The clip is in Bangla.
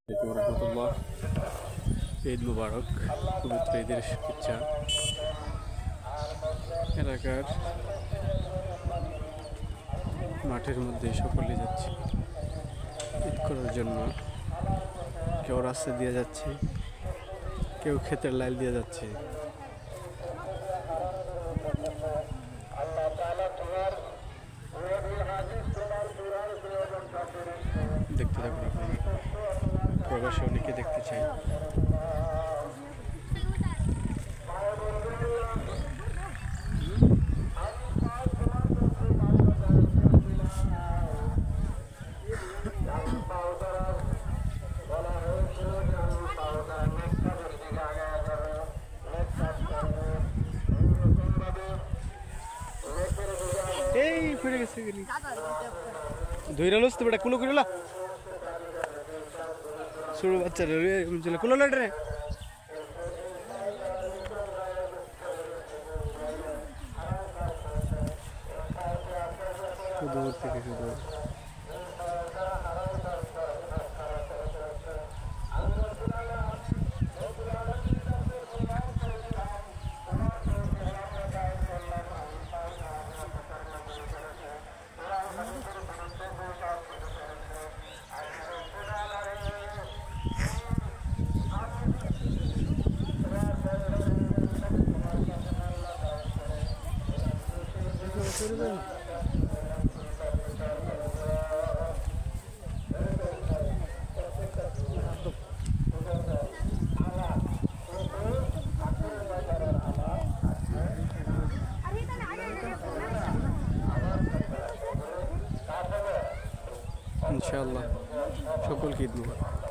আসসালামু আলাইকুম রহমতুল্লাহ। ঈদ মুবারক, পবিত্র ঈদের শুভেচ্ছা। এলাকার মাঠের মধ্যে সকলে যাচ্ছে ঈদ করার জন্য। কেউ রাস্তা দিয়ে যাচ্ছে, কেউ ক্ষেতের লাইল দিয়ে যাচ্ছে। দেখতে থাকুন আপনারা, প্রবাসী অনেকে দেখতে চাই। এই ফিরে গেছে গেলি ধইরা লস তো বেটা কুলো কইলা ছোট বাচ্চা রে চলে কুলো লড় রে দূর থেকে শুধু ইনশাআল্লাহ সকলকে ঈদ মুবারক।